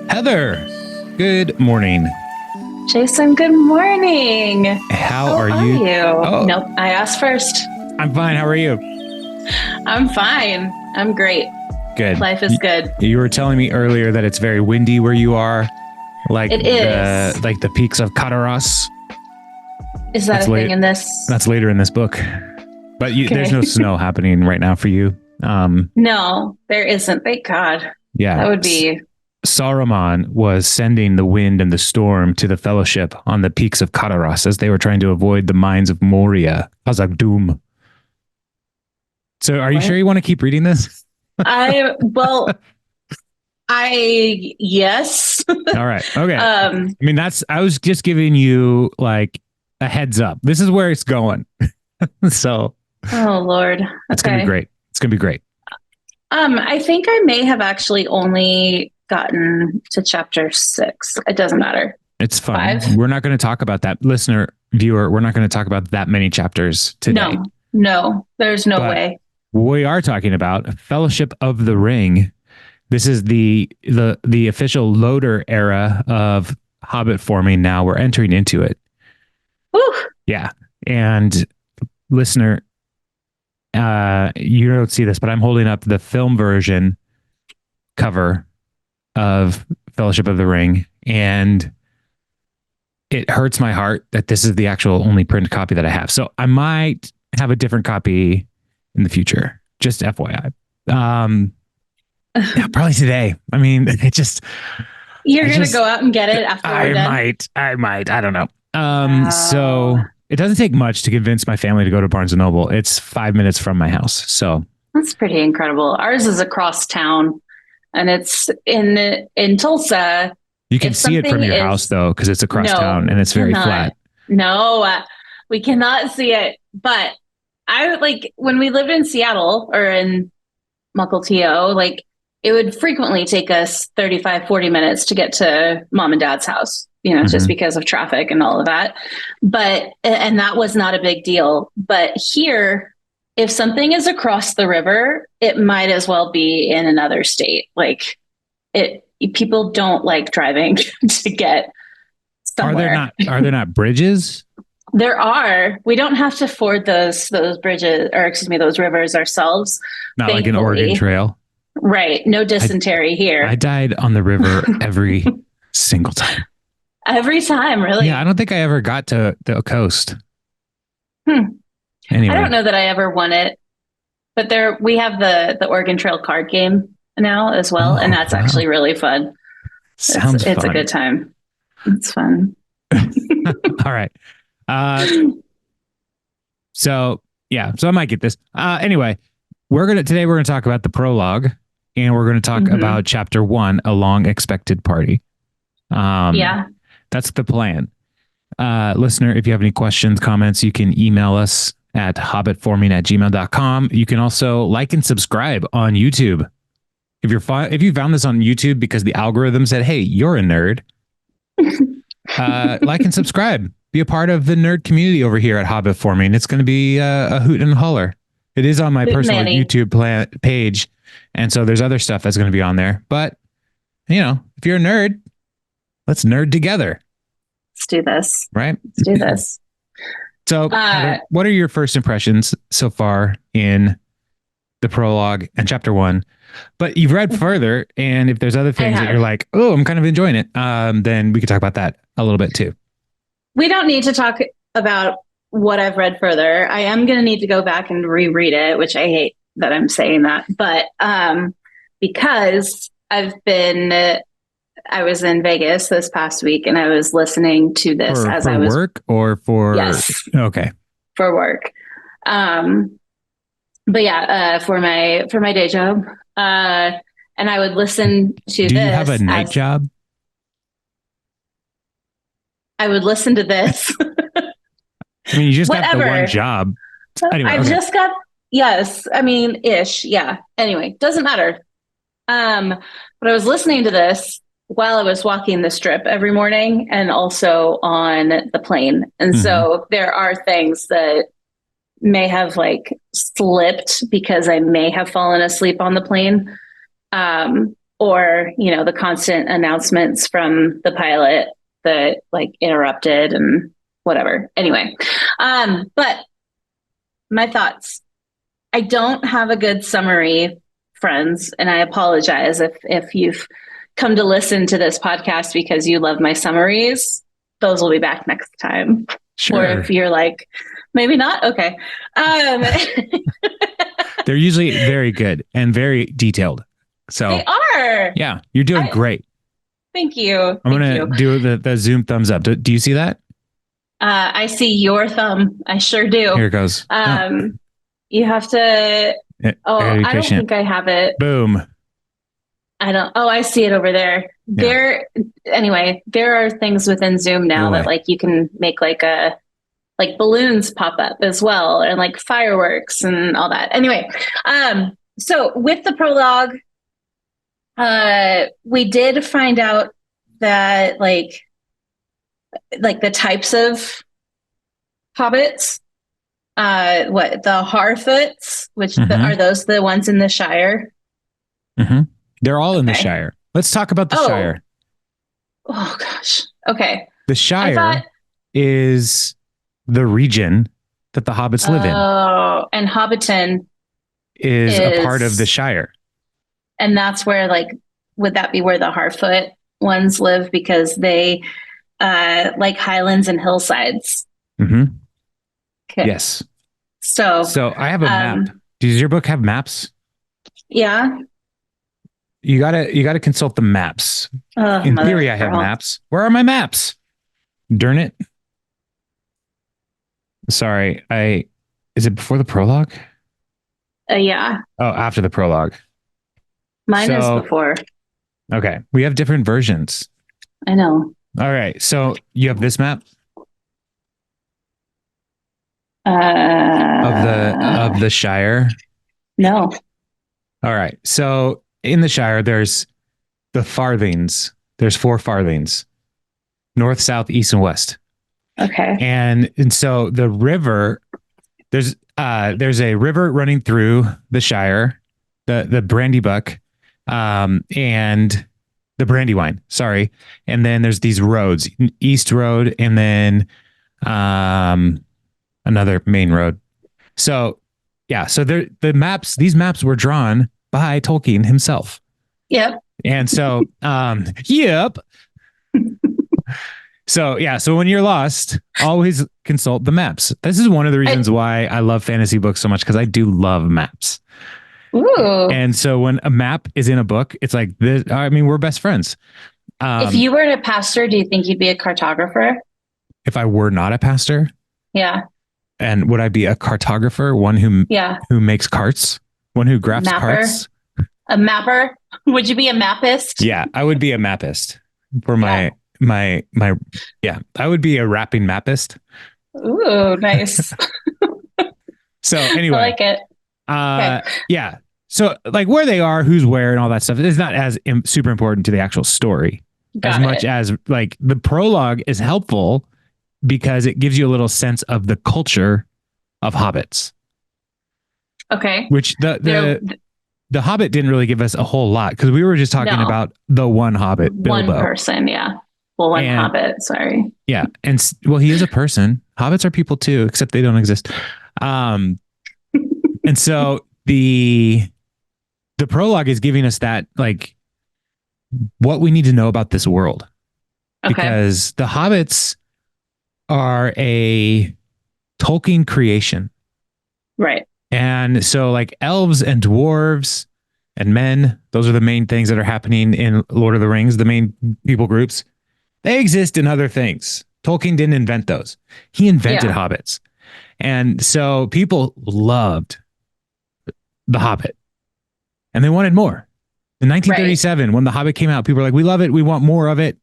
Heather, good morning. Jason, good morning. How are you? Oh. Nope, I asked first. I'm fine. How are you? I'm fine. I'm great. Good. Life is good. You were telling me earlier that it's very windy where you are. Like it is. Like the peaks of Kataras. Is that a thing in this? That's later in this book. But there's no snow happening right now for you. No, there isn't. Thank God. Yeah. That would be... Saruman was sending the wind and the storm to the Fellowship on the peaks of Kataras as they were trying to avoid the mines of Moria, Khazad-dûm. So are you sure you want to keep reading this? Yes. All right. Okay. I was just giving you like a heads up. This is where it's going. So. Oh, Lord. Okay. It's going to be great. It's going to be great. I think I may have actually only gotten to chapter 6. It doesn't matter. It's fine. 5? We're not going to talk about that. Listener, viewer, we're not going to talk about that many chapters today. No, there's no way. We are talking about Fellowship of the Ring. This is the official Loader era of Hobbit forming. Now we're entering into it. Woo! Yeah. And listener, you don't see this, but I'm holding up the film version cover of Fellowship of the Ring, and it hurts my heart that this is the actual only print copy that I have. So I might have a different copy in the future. Just FYI. Yeah, probably today. I mean, you're going to go out and get it after we're done? I might. I don't know. So it doesn't take much to convince my family to go to Barnes & Noble. It's 5 minutes from my house. So that's pretty incredible. Ours is across town, and it's in Tulsa. You can see it from your house, though, because it's across town and it's very flat. No, we cannot see it. But when we lived in Seattle or in Mukilteo, it would frequently take us 35, 40 minutes to get to mom and dad's house, just because of traffic and all of that. And that was not a big deal. But here, if something is across the river, it might as well be in another state. People don't like driving to get somewhere. Are there not bridges? There are. We don't have to ford those bridges, or excuse me, those rivers ourselves. Not like an Oregon Trail. Right. No dysentery here. I died on the river every single time. Every time, really? Yeah, I don't think I ever got to the coast. Anyway. Anyway. I don't know that I ever won it. But we have the Oregon Trail card game now as well, and that's actually really fun. Sounds fun. It's a good time. It's fun. All right. So I might get this. Anyway, today we're gonna talk about the prologue, and we're gonna talk about chapter 1, A Long Expected Party. That's the plan. Listener, if you have any questions, comments, you can email us at hobbitforming@gmail.com. You can also like and subscribe on YouTube. If you found this on YouTube because the algorithm said, "Hey, you're a nerd," like and subscribe. Be a part of the nerd community over here at Hobbit Forming. It's going to be a hoot and a holler. It is on my personal YouTube page, and so there's other stuff that's going to be on there. But if you're a nerd, let's nerd together. Let's do this. Right? Let's do this. So, Heather, what are your first impressions so far in the prologue and chapter 1? But you've read further, and if there's other things that you're like, oh, I'm kind of enjoying it, then we could talk about that a little bit too. We don't need to talk about what I've read further. I am going to need to go back and reread it, which I hate that I'm saying that, but because I was in Vegas this past week, and I was listening to this for work or for okay, for work. But yeah, for my day job, and I would listen to this. Do you have a night job? I would listen to this. I mean, you just got the one job. Anyway, I've just got, yes. I mean, ish. Yeah. Anyway, doesn't matter. But I was listening to this while I was walking the strip every morning and also on the plane. And so there are things that may have like slipped because I may have fallen asleep on the plane. Or, the constant announcements from the pilot that like interrupted and whatever. Anyway, but my thoughts. I don't have a good summary, friends, and I apologize if you've come to listen to this podcast because you love my summaries. Those will be back next time. Sure. Or if you're like, maybe not, okay. They're usually very good and very detailed. So they are. Yeah, you're doing great. Thank you. I'm going to do the Zoom thumbs up. Do you see that? I see your thumb. I sure do. Here it goes. You have to. I don't think I have it. Boom. I don't. Oh, I see it over there. Yeah. Anyway, there are things within Zoom now that like you can make like balloons pop up as well, and like fireworks and all that. Anyway, so with the prologue, we did find out that like the types of hobbits, the Harfoots, which are those the ones in the Shire? Mm-hmm. They're all in the Shire. Let's talk about the Shire. Oh gosh. Okay. The Shire is the region that the hobbits live in. Oh, and Hobbiton is a part of the Shire. And that's where, like, would that be where the Harfoot ones live? Because they like highlands and hillsides. Mm-hmm. Okay. Yes. So I have a map. Does your book have maps? Yeah. You gotta consult the maps. In theory, I have maps. Where are my maps? Darn it. Sorry, is it before the prologue? Yeah. Oh, after the prologue. Mine is before. Okay. We have different versions. I know. All right. So you have this map of the Shire? No. All right. So in the Shire, there's the farthings. There's 4 farthings. North, south, east, and west. Okay. And so the river, there's a river running through the Shire, the Brandybuck, and the Brandywine, sorry. And then there's these roads, East Road, and then another main road. So yeah, so these maps were drawn by Tolkien himself. Yep. And so yep. So yeah, so when you're lost, always consult the maps. This is one of the reasons why I love fantasy books so much, because I do love maps. Ooh. And so when a map is in a book, it's like this. I mean, we're best friends. If you were a pastor, do you think you'd be a cartographer? If I were not a pastor? Yeah. And would I be a cartographer? One who makes carts? One who grafts carts? A mapper? Would you be a mappist? Yeah, I would be a mappist for my I would be a rapping mappist. Ooh, nice. So anyway, I like it. Okay. Yeah. So like where they are, who's where, and all that stuff is not as super important to the actual story as much as like the prologue is helpful because it gives you a little sense of the culture of hobbits. Okay. Which the Hobbit didn't really give us a whole lot because we were just talking about the one Hobbit, Bilbo. One person, yeah. Well, one Hobbit, sorry. Yeah. And well, he is a person. Hobbits are people too, except they don't exist. And so the prologue is giving us that, like, what we need to know about this world. Okay. Because the Hobbits are a Tolkien creation. Right. And so like elves and dwarves and men, those are the main things that are happening in Lord of the Rings, the main people groups. They exist in other things. Tolkien didn't invent those. He invented hobbits. And so people loved The Hobbit and they wanted more. In 1937, when The Hobbit came out, people were like, we love it. We want more of it.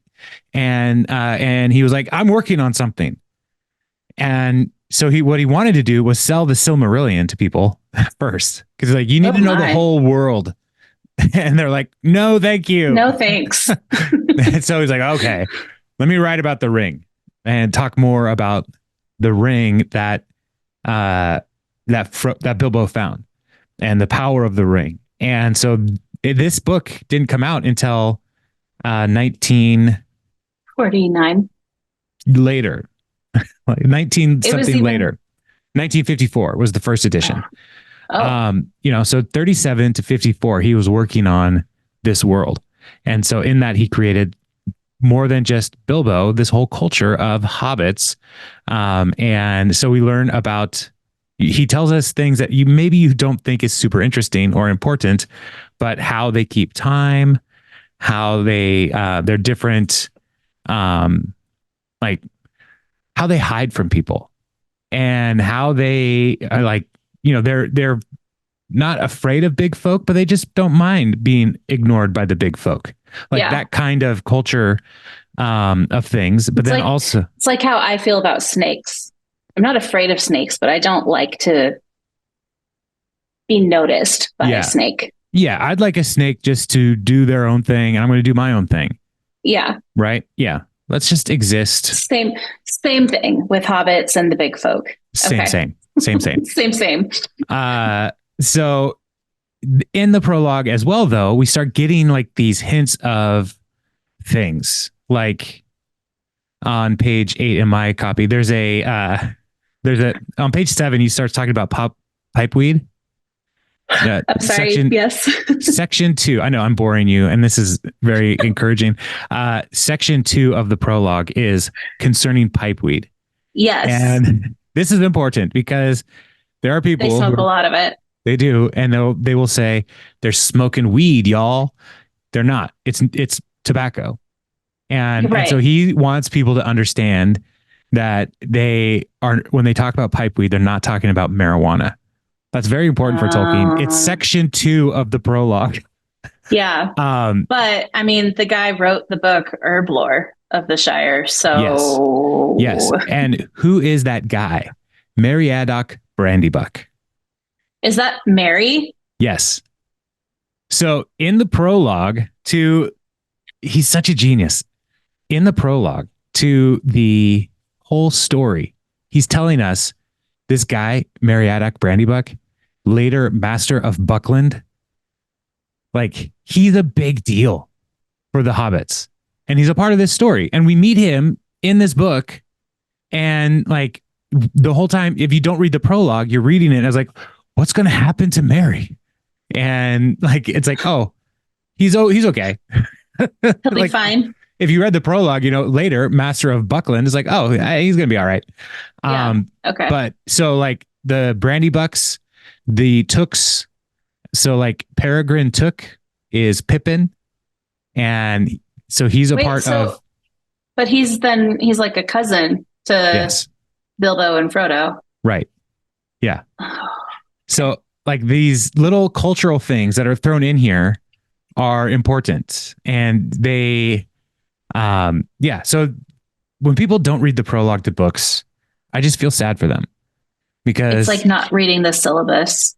And he was like, I'm working on something. And so what he wanted to do was sell the Silmarillion to people first. Because like, you need to know the whole world. And they're like, no, thank you. No, thanks. And so he's like, okay, let me write about the ring and talk more about the ring that that Bilbo found and the power of the ring. And so this book didn't come out until 19 49. later, like 19 It was something even later. 1954 was the first edition. oh So 37 to 54, he was working on this world. And so in that, he created more than just Bilbo, this whole culture of hobbits. And so we learn about, he tells us things that you don't think is super interesting or important, but how they keep time, how they're different, like how they hide from people and how they are like, they're not afraid of big folk, but they just don't mind being ignored by the big folk. Like yeah. that kind of culture of things. But It's then like, also, it's like how I feel about snakes. I'm not afraid of snakes, but I don't like to be noticed by a snake. Yeah, I'd like a snake just to do their own thing, and I'm going to do my own thing. Yeah. Right? Yeah. Let's just exist. Same thing with hobbits and the big folk. Same. Same. So in the prologue as well, though, we start getting like these hints of things. Like on page 8 in my copy, there's a on page 7, he starts talking about pipeweed. I'm sorry. Yes. Section 2. I know I'm boring you, and this is very encouraging. Section 2 of the prologue is concerning pipeweed. Yes. And this is important because there are people they smoke a lot of it. They do, and they will say they're smoking weed, y'all. They're not. It's tobacco, and so he wants people to understand that they are, when they talk about pipeweed, they're not talking about marijuana. That's very important for Tolkien. It's section 2 of the prologue. Yeah. But I mean, the guy wrote the book Herb Lore of the Shire. So yes. And who is that guy? Meriadoc Brandybuck. Is that Mary? Yes. So in the prologue he's such a genius. In the prologue to the whole story, he's telling us this guy, Meriadoc Brandybuck, later master of Buckland, like he's a big deal for the hobbits. And he's a part of this story. And we meet him in this book. And like the whole time, if you don't read the prologue, you're reading it as like, what's going to happen to Mary? And like, it's like, oh, he's okay. He'll be fine. If you read the prologue, later Master of Buckland is like, oh, he's going to be all right. Okay. But so like the Brandybucks, the Tooks, so like Peregrine Took is Pippin. And so he's a part of. But he's like a cousin to Bilbo and Frodo. Right. Yeah. So like these little cultural things that are thrown in here are important. And they, so when people don't read the prologue to books, I just feel sad for them because it's like not reading the syllabus.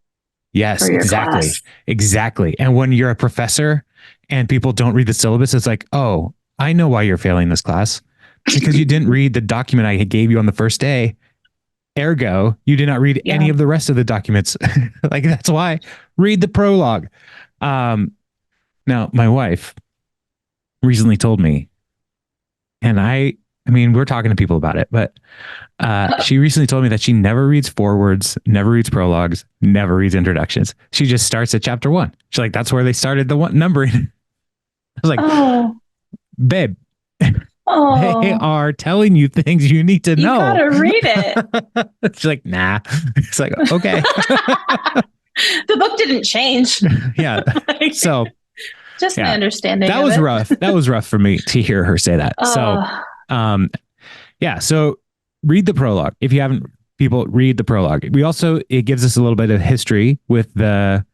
Yes, exactly. Class. Exactly. And when you're a professor and people don't read the syllabus, it's like, oh, I know why you're failing this class because you didn't read the document I gave you on the first day. Ergo, you did not read any of the rest of the documents. Like that's why. Read the prologue. Now, my wife recently told me, and I mean, we're talking to people about it, but she recently told me that she never reads forewords, never reads prologues, never reads introductions. She just starts at chapter 1. She's like, that's where they started the numbering. I was like, babe, they are telling you things you need to know. You gotta read it. She's like, nah. It's like, okay. The book didn't change. Yeah. So just my understanding. That was rough. That was rough for me to hear her say that. So read the prologue. If you haven't, people read the prologue. It gives us a little bit of history with the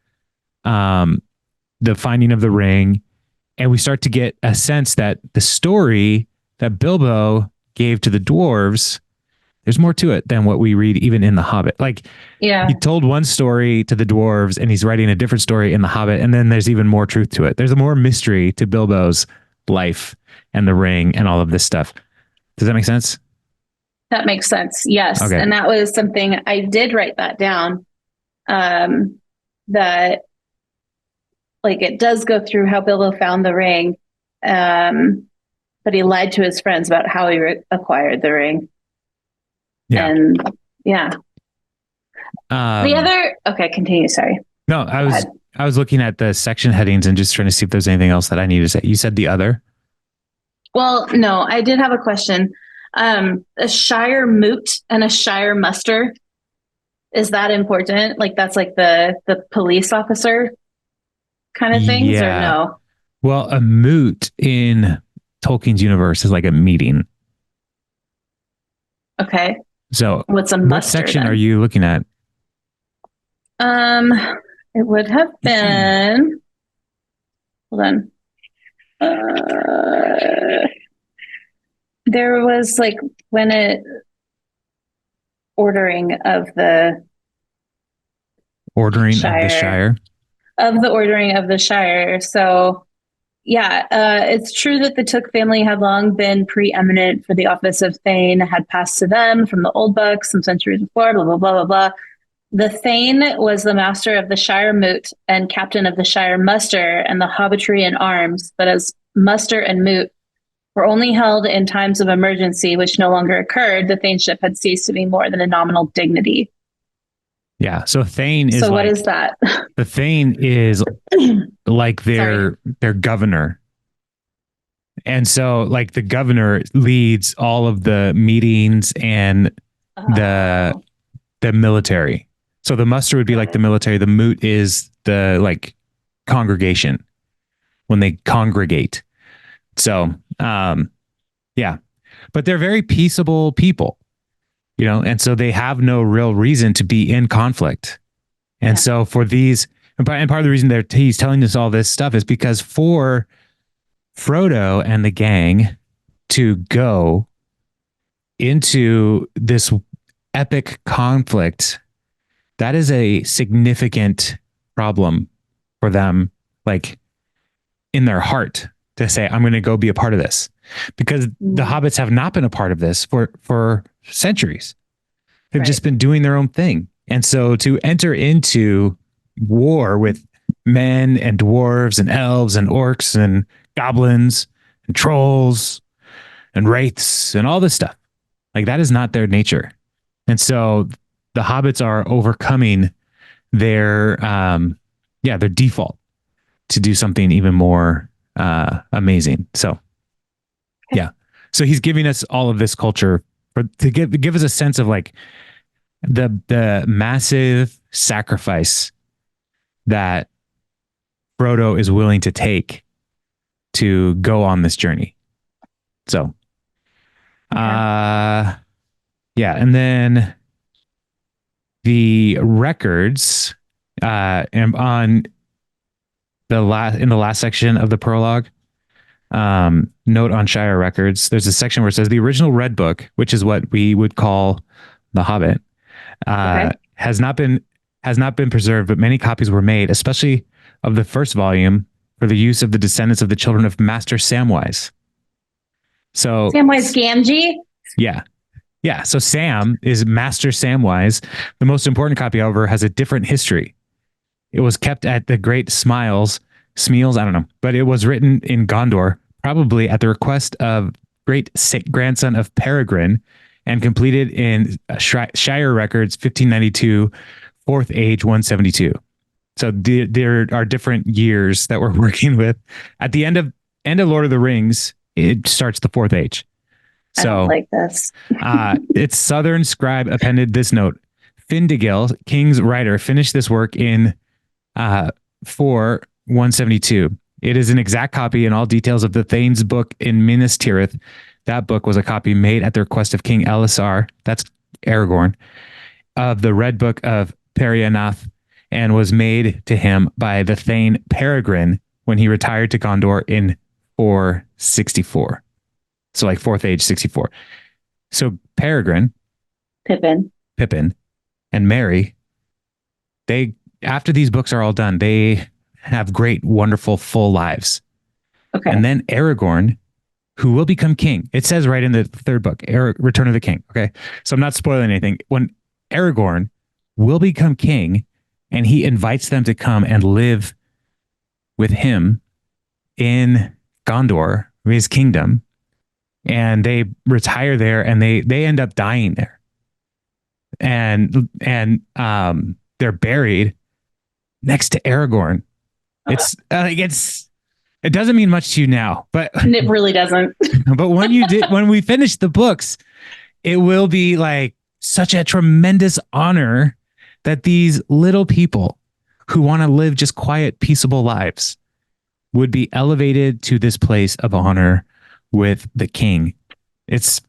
finding of the ring. And we start to get a sense that the story that Bilbo gave to the dwarves, there's more to it than what we read even in The Hobbit. Like, he told one story to the dwarves and he's writing a different story in The Hobbit. And then there's even more truth to it. There's a more mystery to Bilbo's life and the ring and all of this stuff. Does that make sense? That makes sense. Yes. Okay. And that was something I did write that down. That like it does go through how Bilbo found the ring. But he lied to his friends about how he acquired the ring. Yeah. And yeah. The Um, other, okay, continue. Sorry. no, I was looking at the section headings and just trying to see if there's anything else that I need to say. You said the other. Well, no, I did have a question. A Shire moot and a Shire muster, is that important? Like that's like the police officer kind of things, or Yeah. no? Well, a moot in Tolkien's universe is like a meeting. Okay. So, What's a what muster section are then? you looking at? Um, it would have been. Hold on. There was like when it ordering of the Ordering of the Shire Shire. of the ordering of the Shire. So yeah, it's true that the Took family had long been preeminent for the office of Thane, had passed to them from the old books some centuries before, blah, blah, blah, blah, blah. The Thane was the master of the Shire Moot and captain of the Shire Muster and the Hobbitry in arms, but as Muster and Moot were only held in times of emergency, which no longer occurred, the Thaneship had ceased to be more than a nominal dignity. Yeah. So Thane is So what like is that? the Thane is like Sorry. their governor. And so like the governor leads all of the meetings and the Oh, the military. So the muster would be got like the it. military. The moot is the like congregation when they congregate. So yeah. But they're very peaceable people, you know, and so they have no real reason to be in conflict. And Yeah. so for these, and part of the reason he's telling us all this stuff is because for Frodo and the gang to go into this epic conflict, that is a significant problem for them, like in their heart, to say, I'm going to go be a part of this. Because the Mm, hobbits have not been a part of this for centuries. They've right. just been doing their own thing. And so to enter into war with men and dwarves and elves and orcs and goblins and trolls and wraiths and all this stuff, like that is not their nature. And so the hobbits are overcoming their their default to do something even more amazing. So yeah. So he's giving us all of this culture to give us a sense of like the massive sacrifice that Frodo is willing to take to go on this journey. So Okay. yeah, and then the records and on the last section of the prologue, note on Shire records, there's a section where it says the original Red Book, which is what we would call the Hobbit, Okay. has not been preserved, but many copies were made, especially of the first volume, for the use of the descendants of the children of Master Samwise. So Samwise Gamgee. yeah, yeah. So Sam is Master Samwise. The most important copy, however, has a different history. It was kept at the Great Smeals, I don't know, but it was written in Gondor, probably at the request of great grandson of Peregrine, and completed in Shire Records 1592, Fourth Age 172. So there are different years that we're working with. At the end of Lord of the Rings, it starts the Fourth Age. I don't So like this. its southern scribe appended this note: Findegil, King's writer, finished this work in for 172. It is an exact copy in all details of the Thane's book in Minas Tirith. That book was a copy made at the request of King Elisar, that's Aragorn, of the Red Book of Perianath, and was made to him by the Thane Peregrine when he retired to Gondor in 464. So like fourth age 64. So Peregrine, Pippin. Pippin, and Merry, they after these books are all done, they have great, wonderful, full lives. Okay. And then Aragorn who will become king. It says right in the third book, Return of the King. Okay. So I'm not spoiling anything. When Aragorn will become king and he invites them to come and live with him in Gondor, his kingdom, and they retire there and they end up dying there. And they're buried next to Aragorn. It's it doesn't mean much to you now, but it really doesn't. But when we finish the books, it will be like such a tremendous honor that these little people who want to live just quiet, peaceable lives would be elevated to this place of honor with the king. It's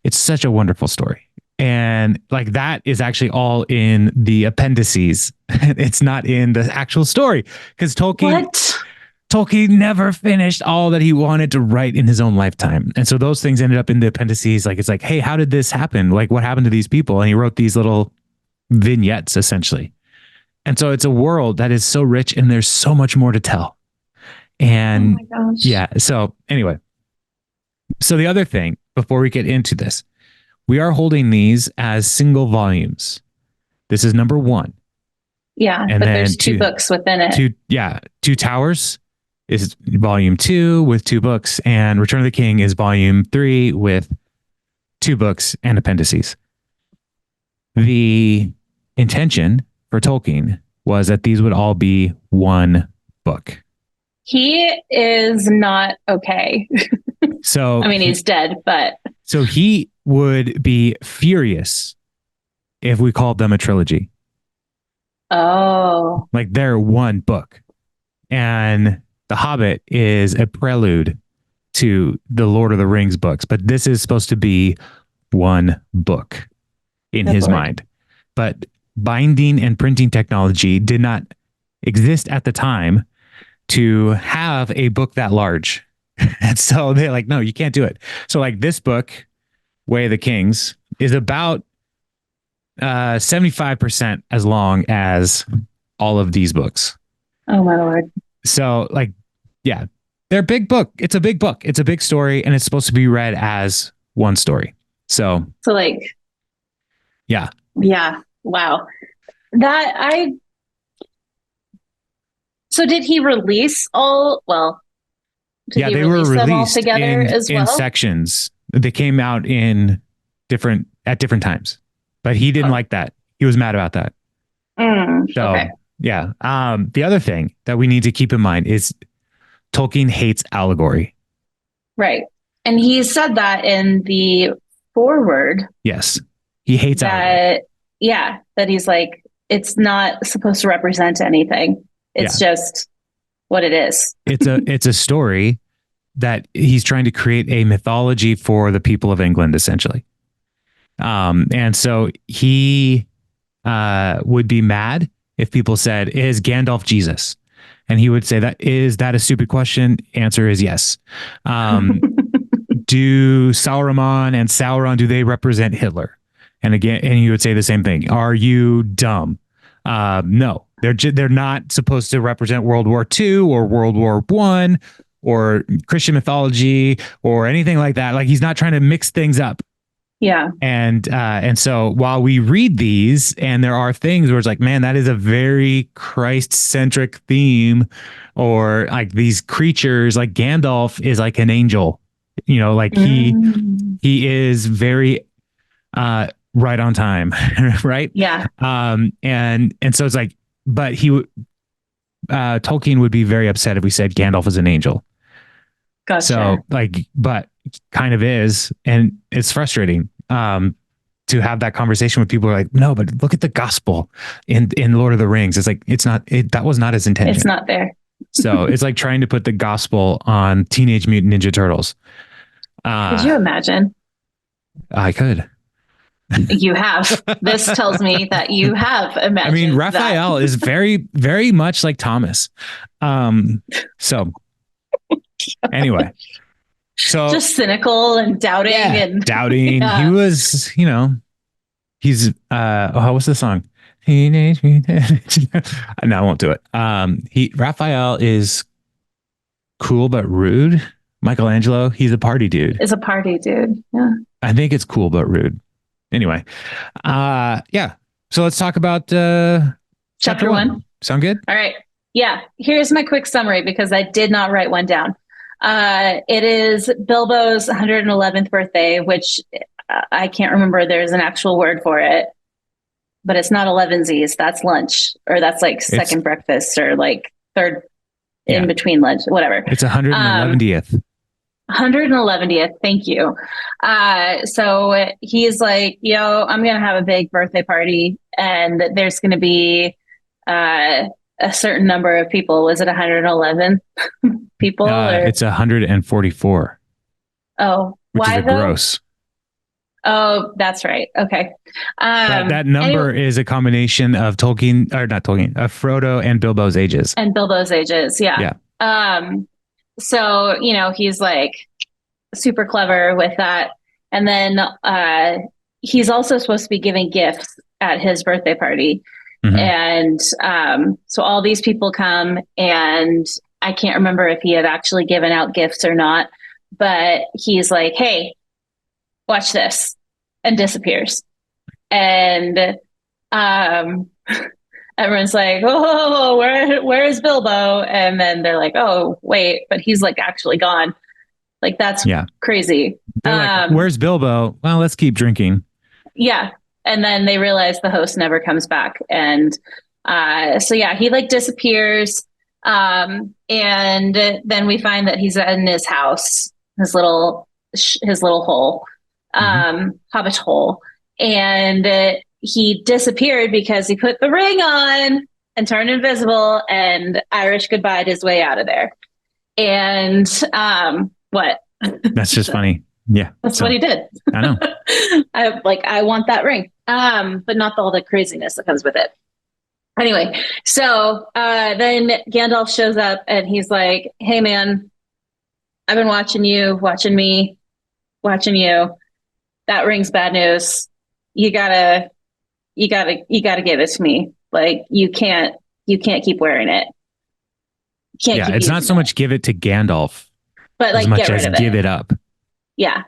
such a wonderful story. And like that is actually all in the appendices. It's not in the actual story because Tolkien never finished all that he wanted to write in his own lifetime. And so those things ended up in the appendices. Like, it's like, hey, how did this happen? Like, what happened to these people? And he wrote these little vignettes essentially. And so it's a world that is so rich and there's so much more to tell. And yeah. So anyway, so the other thing before we get into this, we are holding these as single volumes. This is number 1. Yeah. And but there's 2 books within it. Two Towers is volume 2 with 2 books, and Return of the King is volume 3 with 2 books and appendices. The intention for Tolkien was that these would all be one book. He is not okay. So I mean, he's dead, but so he would be furious if we called them a trilogy. Oh. Like they're one book. And The Hobbit is a prelude to the Lord of the Rings books, but this is supposed to be one book in his mind. But binding and printing technology did not exist at the time to have a book that large. And so they're like, no, you can't do it. So like this book, Way of the Kings, is about 75% as long as all of these books. Oh my Lord. So like, yeah, they're a big book. It's a big book. It's a big story, and it's supposed to be read as one story. So like, yeah. Wow. So did he release all? Well, they were released in sections. They came out at different times, but he didn't like that. He was mad about that. Okay. Yeah. The other thing that we need to keep in mind is Tolkien hates allegory. Right. And he said that in the foreword. Yes. He hates allegory. Yeah. That he's like, it's not supposed to represent anything. It's just what it is. It's a story that he's trying to create a mythology for the people of England, essentially. And so he would be mad if people said, is Gandalf Jesus? And he would say, is that a stupid question? Answer is yes. Do Sauron and Sauron, do they represent Hitler? And you would say the same thing. Are you dumb? No, they're not supposed to represent World War II or World War I or Christian mythology or anything like that. Like, he's not trying to mix things up. Yeah. And so while we read these, and there are things where it's like, man, that is a very Christ-centric theme, or like these creatures, like Gandalf is like an angel, like he is very right on time, right? Yeah. And so it's like, but Tolkien would be very upset if we said Gandalf is an angel. Gotcha. So like, but kind of is, and it's frustrating to have that conversation with people who are like, no, but look at the gospel in Lord of the Rings. It's like, that was not his intention. It's not there. So it's like trying to put the gospel on Teenage Mutant Ninja Turtles. Could you imagine? I could. You have. This tells me that you have imagined. I mean, Raphael is very, very much like Thomas. So anyway, so just cynical and doubting and doubting. Yeah. He was, he's what's the song? Teenage Mutant. No, I won't do it. Raphael is cool but rude, Michelangelo, he's a party dude. Is a party dude. Yeah. I think it's cool but rude. Anyway, yeah. So let's talk about chapter Chapter one. one. Sound good? All right. Yeah. Here's my quick summary because I did not write one down. It is Bilbo's 111th birthday, which I can't remember. There's an actual word for it, but it's not 11sies. That's lunch, or that's like second breakfast, or like third in between lunch, whatever. It's 111th. 111th. Thank you. So he's like, yo, I'm going to have a big birthday party, and there's going to be a certain number of people. Was it 111 people? It's 144. Oh, which why is though? Gross. Oh, that's right. Okay. That number is a combination of Tolkien, or not Tolkien, of Frodo and Bilbo's ages. And Bilbo's ages. Yeah. Yeah. So, he's like super clever with that. And then he's also supposed to be giving gifts at his birthday party. Mm-hmm. And so all these people come, and I can't remember if he had actually given out gifts or not, but he's like, hey, watch this, and disappears. And everyone's like, oh, where is Bilbo? And then they're like, oh, wait, but he's like actually gone. Like, that's crazy. They're like, where's Bilbo? Well, let's keep drinking. Yeah. And then they realize the host never comes back. And so, yeah, he like disappears. And then we find that he's in his house, his little hole, Hobbit hole. And he disappeared because he put the ring on and turned invisible and Irish goodbye'd his way out of there. And what? That's just funny. Yeah. That's what he did. I know. I want that ring. But not all the craziness that comes with it. Anyway, so then Gandalf shows up and he's like, hey man, I've been watching you, watching me, watching you. That ring's bad news. You gotta give it to me. Like, you can't keep wearing it. It's not so much give it to Gandalf, but like as much get rid as of it. Give it up. Yeah,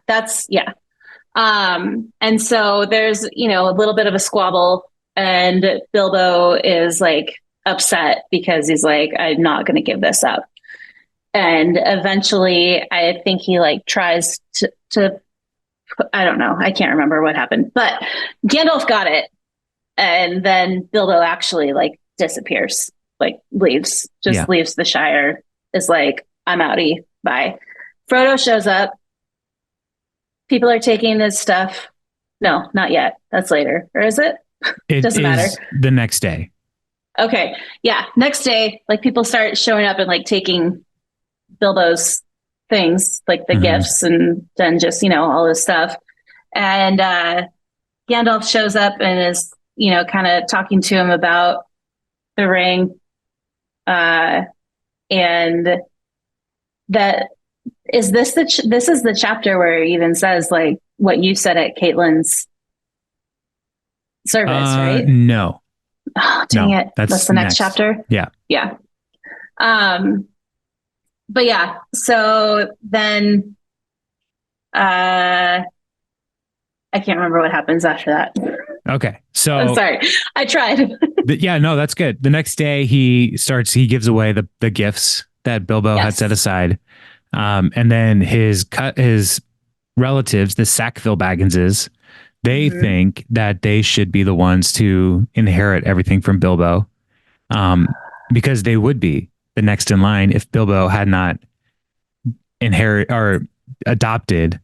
and so there's, a little bit of a squabble, and Bilbo is like upset because he's like, I'm not going to give this up. And eventually I think he like tries to, I don't know. I can't remember what happened, but Gandalf got it. And then Bilbo actually like disappears, like leaves the Shire, is like, I'm outie. Bye. Frodo shows up. People are taking his stuff. No, not yet. That's later. Or is it? It doesn't matter. The next day. Okay. Yeah. Next day, like people start showing up and like taking Bilbo's things, like the gifts, and then just, all this stuff. And Gandalf shows up and is, kind of talking to him about the ring. And that is this is the chapter where it even says like what you said at Caitlin's service, right? No. Oh, dang it. That's the next chapter. Yeah. Yeah. But yeah, so then I can't remember what happens after that. Okay. So I'm sorry. I tried. Yeah, no, that's good. The next day he gives away the gifts that Bilbo had set aside. And then his relatives, the Sackville Bagginses, they think that they should be the ones to inherit everything from Bilbo. Because they would be the next in line if Bilbo had not adopted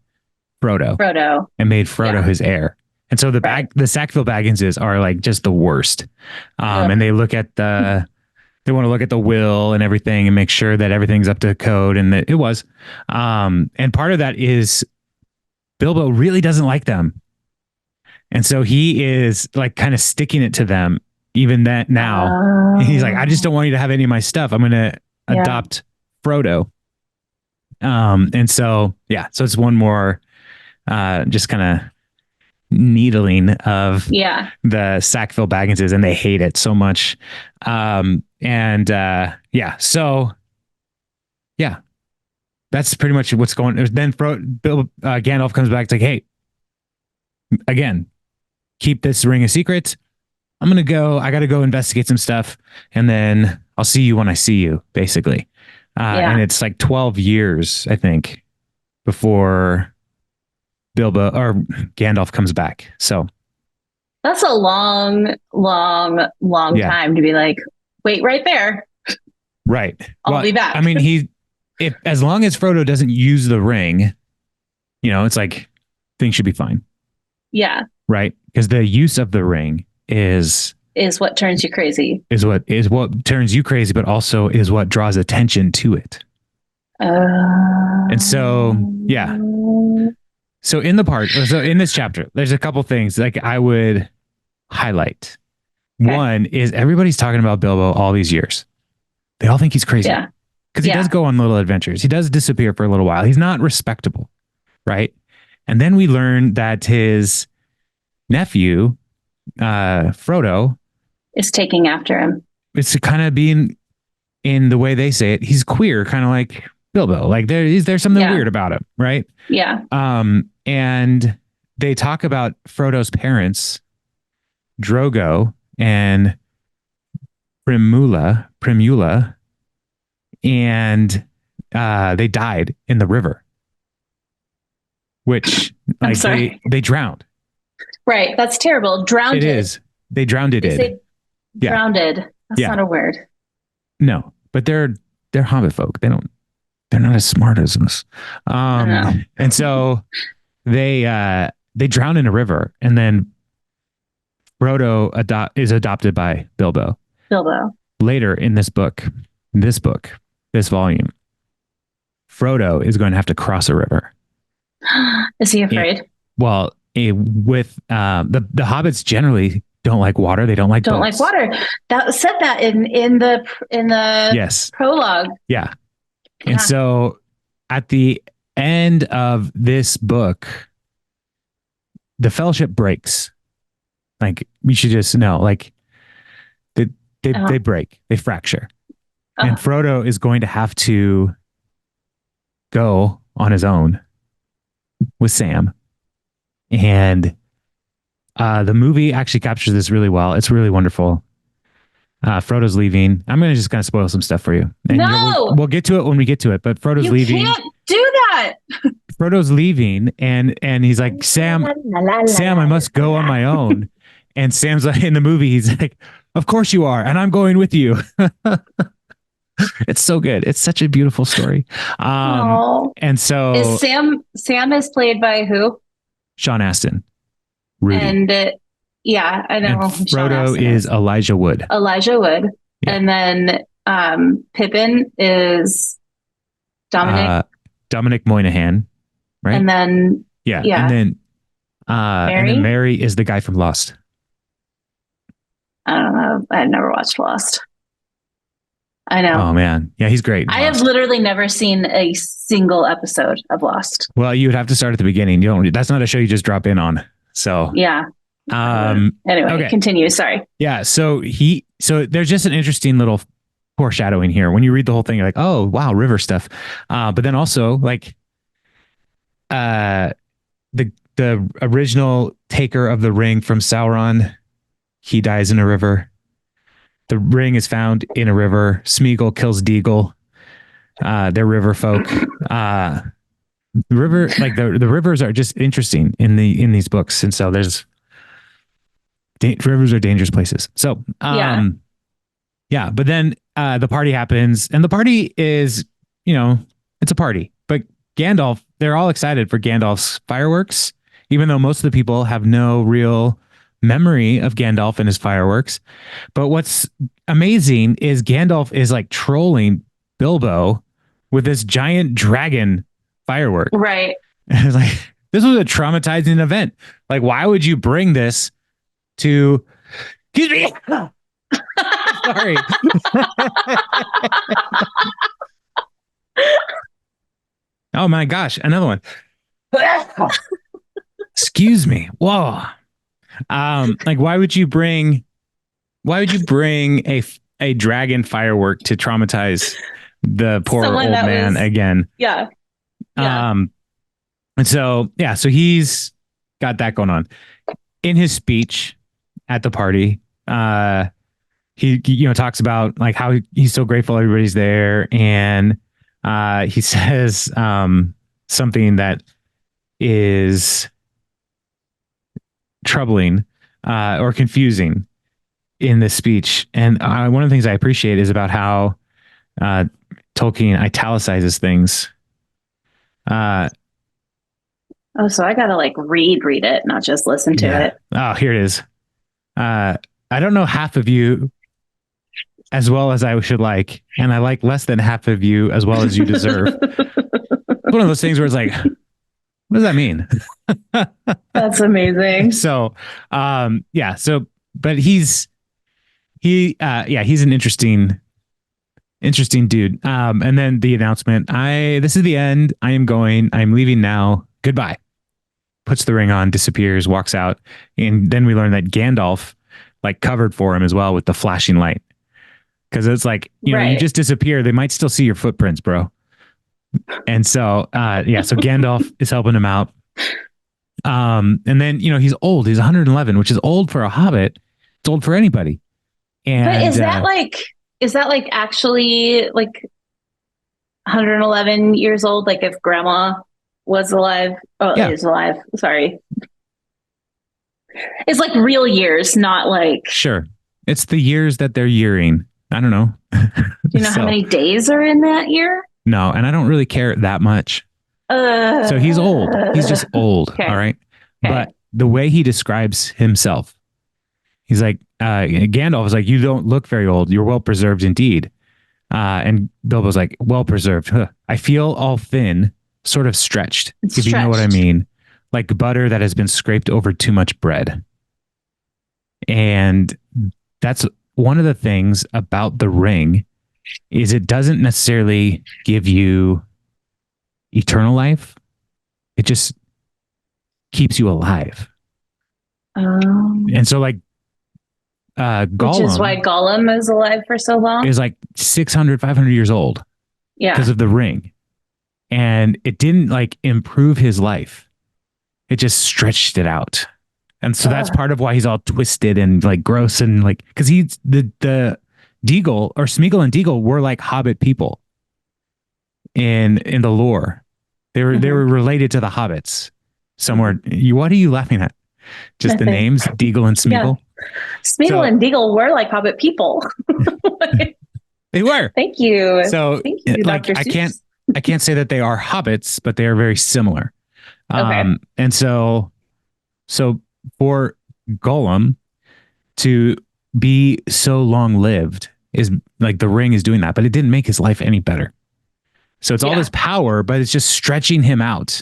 Frodo and made Frodo his heir. And so the Sackville Bagginses are like just the worst. And they look at they want to look at the will and everything and make sure that everything's up to code, and that it was. And part of that is Bilbo really doesn't like them. And so he is like kind of sticking it to them even that now. He's like, I just don't want you to have any of my stuff. I'm going to adopt Frodo. And so, so it's one more just kind of needling of the Sackville Bagginses, and they hate it so much. that's pretty much what's going. Then Gandalf comes back. It's like, hey, again, keep this ring a secret. I'm gonna go. I got to go investigate some stuff, and then I'll see you when I see you. Basically, and it's like 12 years, I think, before Bilbo or Gandalf comes back. So that's a long, long time to be like, wait right there. Right. I'll be back. I mean, if as long as Frodo doesn't use the ring, it's like things should be fine. Yeah. Right. Because the use of the ring is what turns you crazy. Is what turns you crazy, but also is what draws attention to it. And so, yeah. So in this chapter, there's a couple things like I would highlight. Okay. One is everybody's talking about Bilbo all these years. They all think he's crazy. Yeah. Because he does go on little adventures. He does disappear for a little while. He's not respectable. Right. And then we learn that his nephew, Frodo, is taking after him. It's kind of being, in the way they say it, he's queer, kind of like Bilbo. Like there's something weird about him. Right. Yeah. And they talk about Frodo's parents, Drogo and Primula, and they died in the river, which they drowned. Right, that's terrible. Drowned. It is. They drowned it. Drowned. That's not a word. No, but they're Hobbit folk. They're not as smart as us. And so they drown in a river, and then Frodo is adopted by Bilbo. Later in this volume, Frodo is going to have to cross a river. Is he afraid? With the hobbits generally don't like water. They don't like water. That said that in the prologue. Yeah. And so at the end of this book, the fellowship breaks. Like, we should just know, like, they break, they fracture. And Frodo is going to have to go on his own with Sam. And the movie actually captures this really well. It's really wonderful. Frodo's leaving. I'm going to just kind of spoil some stuff for you. And we'll get to it when we get to it. But Frodo's leaving. You can't do that. Frodo's leaving, and he's like, Sam, I must go on my own. And Sam's like, in the movie, he's like, of course you are, and I'm going with you. It's so good. It's such a beautiful story. And so is Sam is played by who? Sean Astin. Rudy. And I know. And Frodo is Elijah Wood. Yeah. And then Pippin is Dominic Moynihan, right? And then and then Mary is the guy from Lost. I don't know. I had never watched Lost. I know. Oh man, yeah, he's great. I have literally never seen a single episode of Lost. Well, you would have to start at the beginning. That's not a show you just drop in on. So yeah. Anyway, continue. Sorry. Yeah. So there's just an interesting little foreshadowing here. When you read the whole thing, you're like, oh wow, river stuff. But then also like, the original taker of the ring from Sauron, he dies in a river. The ring is found in a river. Smeagol kills Deagle. They're river folk. The river, like the rivers are just interesting in these books, and so rivers are dangerous places. So yeah. But then the party happens, and the party is, it's a party. But Gandalf, they're all excited for Gandalf's fireworks, even though most of the people have no real memory of Gandalf and his fireworks. But what's amazing is Gandalf is like trolling Bilbo with this giant dragon firework. Right. And it's like, this was a traumatizing event. Like, why would you bring this to... Excuse me. Sorry. Oh my gosh, another one. Excuse me. Whoa. Like, why would you bring a dragon firework to traumatize the poor old man again? Yeah. Yeah. And so, yeah, so he's got that going on. In his speech at the party, he talks about like how he's so grateful everybody's there, and he says something that is troubling or confusing in this speech. And one of the things I appreciate is about how uh, Tolkien italicizes things. Oh, so I gotta like read it, not just listen to Yeah. it. Oh, here it is. I don't know half of you as well as I should like, and I like less than half of you as well as you deserve. One of those things where it's like, what does that mean? That's amazing. So, yeah. So, but he's an interesting dude. And then the announcement: this is the end. I am going. I'm leaving now. Goodbye. Puts the ring on, disappears, walks out, and then we learn that Gandalf like covered for him as well with the flashing light, because it's like you just disappear, they might still see your footprints, bro. And so so Gandalf is helping him out. And then he's old. He's 111, which is old for a hobbit. It's old for anybody. And but is that like actually like 111 years old? Like if grandma was alive, is alive. Sorry. It's like real years, not like. Sure. It's the years that they're yearing. I don't know. Do you know how many days are in that year? No, and I don't really care that much. So he's old. He's just old. Okay. All right. Okay. But the way he describes himself, he's like, Gandalf is like, you don't look very old. You're well preserved indeed. And Bilbo's like, well preserved. Huh. I feel all thin, sort of stretched, if you know what I mean. Like butter that has been scraped over too much bread. And that's one of the things about the ring is it doesn't necessarily give you eternal life. It just keeps you alive. And so like Gollum, which is why Gollum is alive for so long, is like 600, 500 years old. Yeah. Because of the ring. And it didn't like improve his life. It just stretched it out. And so that's part of why he's all twisted and like gross and like, because he's the Deagle or Smeagol and Deagle were like Hobbit people in the lore. They were related to the Hobbits somewhere. What are you laughing at? Just the names, Deagle and Smeagol? Yeah. Smeagol and Deagle were like Hobbit people. They were. Thank you. So thank you, like Dr. I can't say that they are hobbits, but they are very similar. Okay. And so for Gollum to be so long lived is like the ring is doing that, but it didn't make his life any better. So it's all this power, but it's just stretching him out.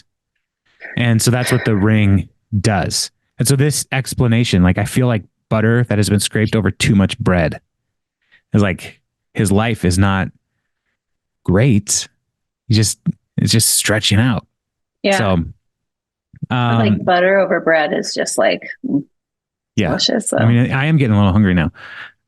And so that's what the ring does. And so this explanation, like I feel like butter that has been scraped over too much bread is like his life is not great. It's just stretching out. Yeah. So like butter over bread is just like delicious. So. I mean, I am getting a little hungry now.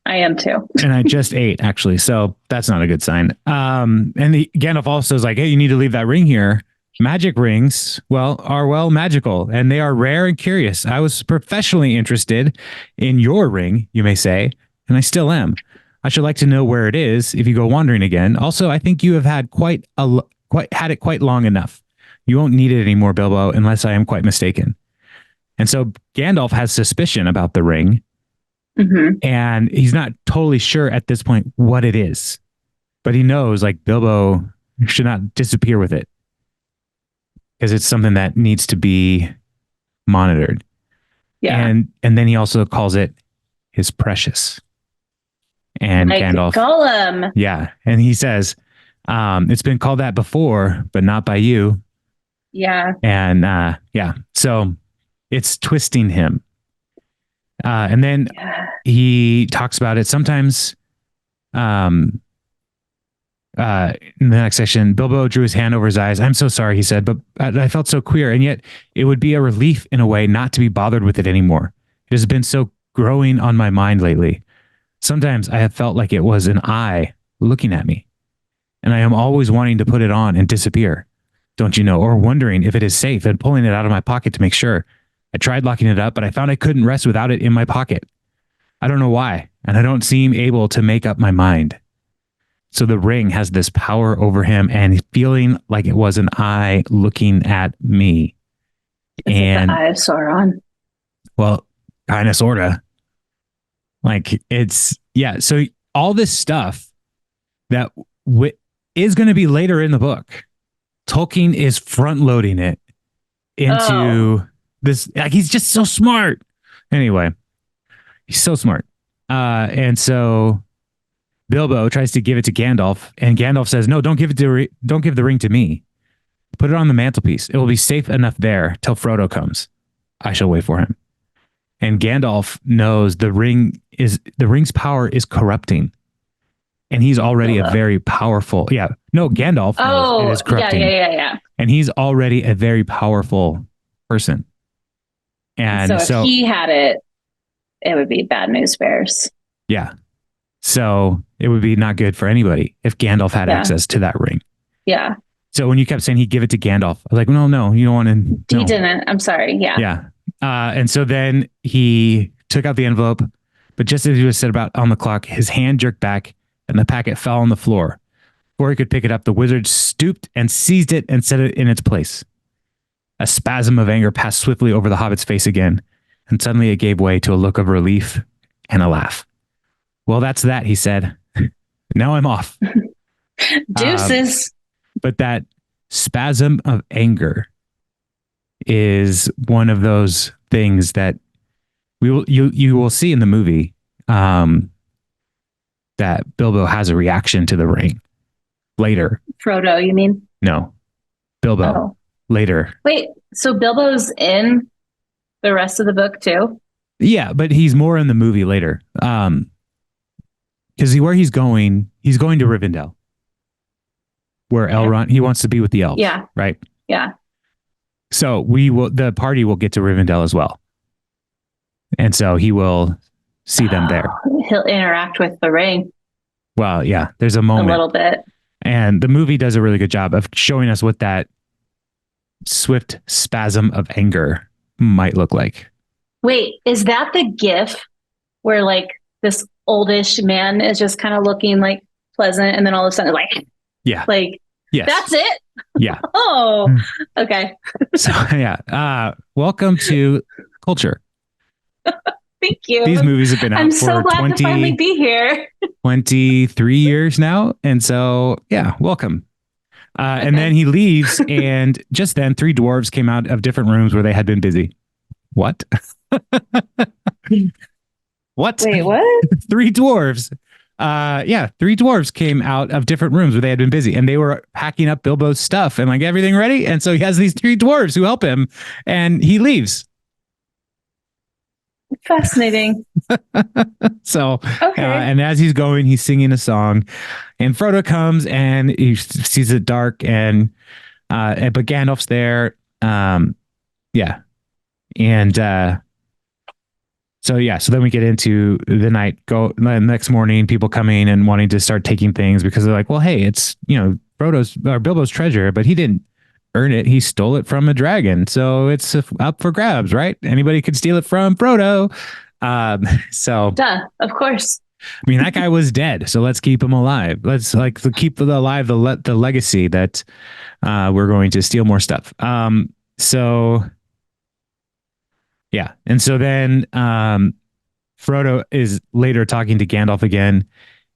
I am too. And I just ate actually. So that's not a good sign. And Gandalf also is like, hey, you need to leave that ring here. Magic rings, are magical, and they are rare and curious. I was professionally interested in your ring, you may say, and I still am. I should like to know where it is if you go wandering again. Also, I think you have had had it quite long enough. You won't need it anymore, Bilbo, unless I am quite mistaken. And so Gandalf has suspicion about the ring, and he's not totally sure at this point what it is, but he knows like Bilbo should not disappear with it because it's something that needs to be monitored. Yeah. And then he also calls it his precious. And like Gandalf, Gollum. Yeah. And he says, it's been called that before, but not by you. Yeah. And so it's twisting him. And then he talks about it sometimes. In the next section, Bilbo drew his hand over his eyes. I'm so sorry, he said, but I felt so queer. And yet it would be a relief in a way not to be bothered with it anymore. It has been so growing on my mind lately. Sometimes I have felt like it was an eye looking at me, and I am always wanting to put it on and disappear. don't you know, or wondering if it is safe and pulling it out of my pocket to make sure. I tried locking it up, but I found I couldn't rest without it in my pocket. I don't know why, and I don't seem able to make up my mind. So the ring has this power over him and feeling like it was an eye looking at me. Is it the And Eye of Sauron? well, kind of, sort of. Like it's, yeah. So all this stuff that is going to be later in the book, Tolkien is front loading it into this. Like he's just so smart. Anyway, he's so smart. And so Bilbo tries to give it to Gandalf, and Gandalf says, "No, don't give the ring to me. Put it on the mantelpiece. It will be safe enough there till Frodo comes. I shall wait for him." And Gandalf knows the ring's power is corrupting, and he's already a very powerful. Yeah, no, Gandalf knows it is corrupting. Yeah. And he's already a very powerful person. And so if he had it, it would be bad news bears. Yeah. So it would be not good for anybody if Gandalf had access to that ring. Yeah. So when you kept saying he'd give it to Gandalf, I was like, no, you don't want to. No. He didn't. I'm sorry. Yeah. Yeah. And so then he took out the envelope, but just as he was set about on the clock, his hand jerked back and the packet fell on the floor. Before he could pick it up, the wizard stooped and seized it and set it in its place. A spasm of anger passed swiftly over the hobbit's face again, and suddenly it gave way to a look of relief and a laugh. Well, that's that, he said. Now I'm off. Deuces. But that spasm of anger is one of those things that you will see in the movie, that Bilbo has a reaction to the ring later. Frodo, you mean? No, Bilbo later. Wait, so Bilbo's in the rest of the book too? Yeah, but he's more in the movie later. Because where he's going to Rivendell, where Elrond, he wants to be with the elves. Yeah. Right. Yeah. So the party will get to Rivendell as well. And so he will see them there. He'll interact with the ring. Well, yeah, there's a moment. A little bit. And the movie does a really good job of showing us what that swift spasm of anger might look like. Wait, is that the gif where like this oldish man is just kind of looking like pleasant and then all of a sudden like, yeah, like, yes. That's it? Yeah. Oh, okay. So yeah, welcome to culture. Thank you. These movies have been out for glad 20, to finally be here. 23 years now. And so, yeah, welcome. Okay. And then he leaves, and just then 3 dwarves came out of different rooms where they had been busy. What? What? Wait, what? 3 dwarves. 3 dwarves came out of different rooms where they had been busy, and they were packing up Bilbo's stuff and like everything ready. And so he has these 3 dwarves who help him, and he leaves. Fascinating. So, and as he's going, he's singing a song, and Frodo comes and he sees it dark, and but Gandalf's there. Yeah. And so then we get into the night. The next morning, people coming and wanting to start taking things because they're like, well, hey, it's, Frodo's or Bilbo's treasure, but he didn't earn it. He stole it from a dragon. So it's up for grabs, right? Anybody could steal it from Frodo. So duh, of course. I mean, that guy was dead. So let's keep him alive. Let's keep alive the legacy that we're going to steal more stuff. So yeah. And so then Frodo is later talking to Gandalf again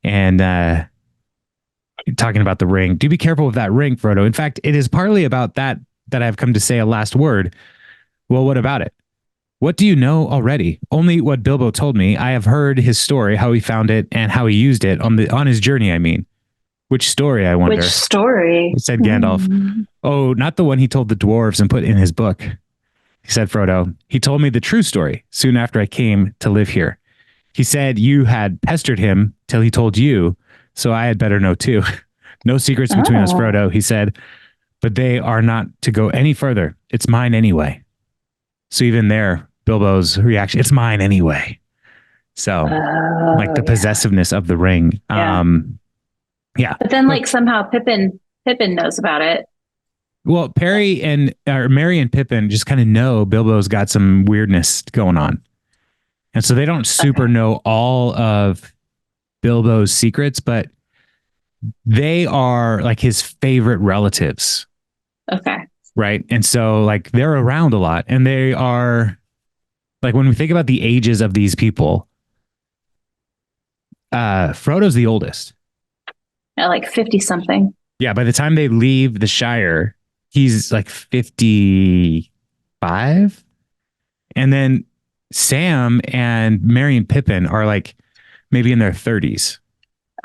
and talking about the ring. Do be careful with that ring, Frodo. In fact, it is partly about that I've come to say a last word. Well, what about it? What do you know already? Only what Bilbo told me. I have heard his story, how he found it and how he used it on his journey, I mean. Which story, I wonder? Which story? Said Gandalf. Oh, not the one he told the dwarves and put in his book. He said, Frodo, he told me the true story soon after I came to live here. He said you had pestered him till he told you, so I had better know too. No secrets between us, Frodo, he said, but they are not to go any further. It's mine anyway. So even there, Bilbo's reaction, it's mine anyway. So like the possessiveness of the ring. Yeah. But then like somehow Pippin knows about it. Well, Perry and or Mary and Pippin just kind of know Bilbo's got some weirdness going on. And so they don't super Okay. know all of Bilbo's secrets, but they are like his favorite relatives, Okay. right? And so like they're around a lot and they are like when we think about the ages of these people, Frodo's the oldest. At like 50 something. Yeah, by the time they leave the Shire, he's like 55. And then Sam and Merry and Pippin are like maybe in their 30s.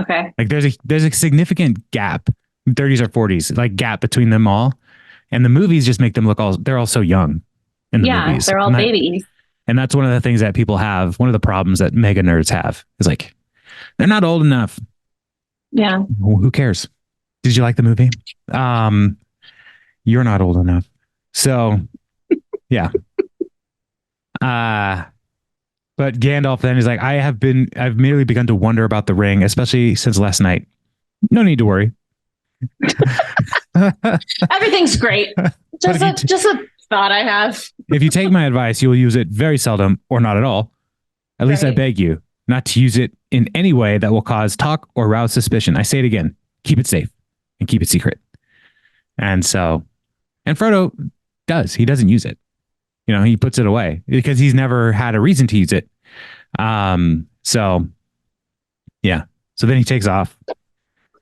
Okay. Like there's a significant gap, 30s or 40s, like gap between them all. And the movies just make them look all they're all so young in the Yeah, movies. they're all babies. And that's one of the things that people have, one of the problems that mega nerds have is like they're not old enough. Yeah. Well, who cares? Did you like the movie? Um, you're not old enough. So yeah. Uh but Gandalf then is like, I've merely begun to wonder about the ring, especially since last night. No need to worry. Everything's great. Just a thought I have. If you take my advice, you will use it very seldom or not at all. At least I Right. beg you not to use it in any way that will cause talk or rouse suspicion. I say it again, keep it safe and keep it secret. And so, and Frodo does. He doesn't use it. You know, he puts it away because he's never had a reason to use it. So yeah. So then he takes off.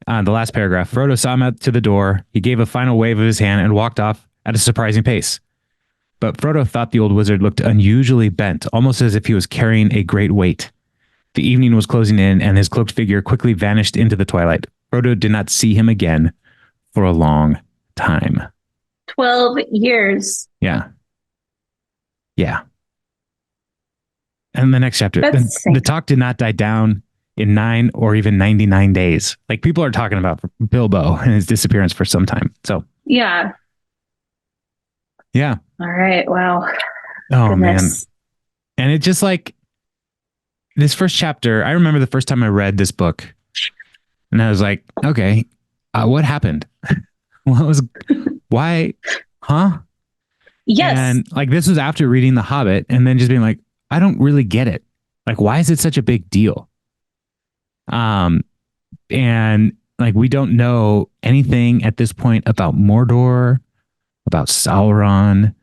The last paragraph, Frodo saw him out to the door. He gave a final wave of his hand and walked off at a surprising pace. But Frodo thought the old wizard looked unusually bent, almost as if he was carrying a great weight. The evening was closing in, and his cloaked figure quickly vanished into the twilight. Frodo did not see him again for a long time. 12 years. Yeah. Yeah. And the next chapter, the talk did not die down in 9 or even 99 days. Like people are talking about Bilbo and his disappearance for some time. So, Yeah. yeah. All right. Wow. Oh, Goodness. man. And it just like this first chapter, I remember the first time I read this book and I was like, okay, what happened? What was, why, huh? Yes. And like this was after reading The Hobbit and then just being like, I don't really get it. Like, why is it such a big deal? And like we don't know anything at this point about Mordor, about Sauron,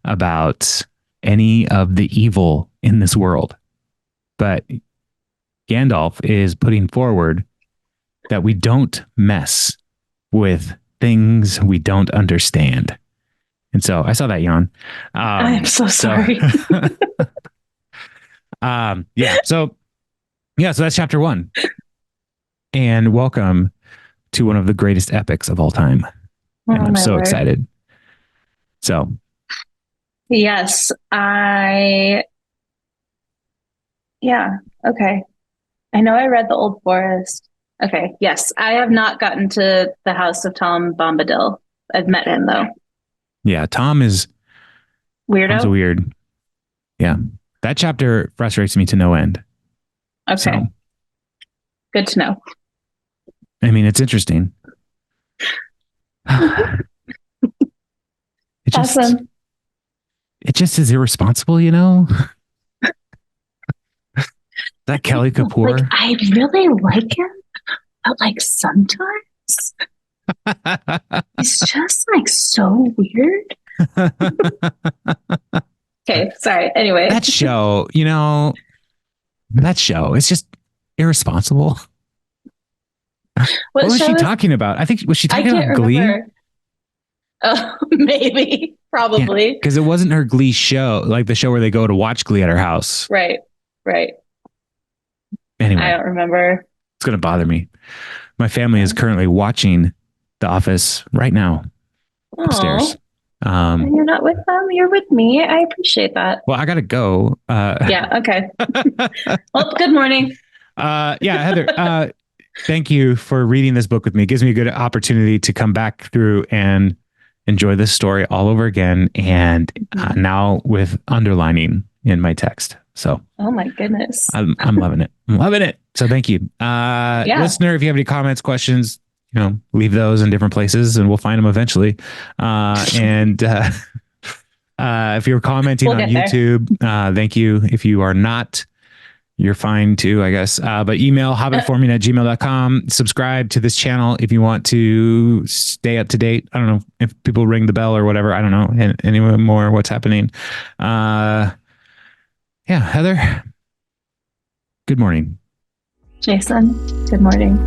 about any of the evil in this world. But Gandalf is putting forward that we don't mess with things we don't understand. And so I saw that yawn. I'm so sorry. Yeah. So that's chapter 1. And welcome to one of the greatest epics of all time. And I'm so excited. So. Yes, yeah, okay. I know I read The Old Forest. Okay, yes. I have not gotten to the House of Tom Bombadil. I've met him though. Yeah, Tom's weird. Yeah. That chapter frustrates me to no end. Okay. So, good to know. I mean, it's interesting. Awesome. It just is irresponsible, you know? That Kelly Kapoor. Like, I really like him, but like sometimes it's just like so weird. Okay, sorry. Anyway. That show, it's just irresponsible. What was she talking about? I think, was she talking about Glee? Remember. Oh, maybe. Probably. Because it wasn't her Glee show, like the show where they go to watch Glee at her house. Right. Anyway. I don't remember. It's going to bother me. My family is currently watching The Office right now. Aww. Upstairs. And you're not with them. You're with me. I appreciate that. Well, I got to go. Yeah. Okay. Well, good morning. Yeah, Heather, thank you for reading this book with me. It gives me a good opportunity to come back through and enjoy this story all over again. And now with underlining in my text. So, oh my goodness. I'm loving it. I'm loving it. So thank you. Listener, if you have any comments, questions, leave those in different places and we'll find them eventually. And if you're commenting on YouTube, thank you. If you are not, you're fine too, I guess. But email hobbitforming@gmail.com. Subscribe to this channel if you want to stay up to date. I don't know if people ring the bell or whatever. I don't know any more what's happening. Yeah, Heather, good morning. Jason, good morning.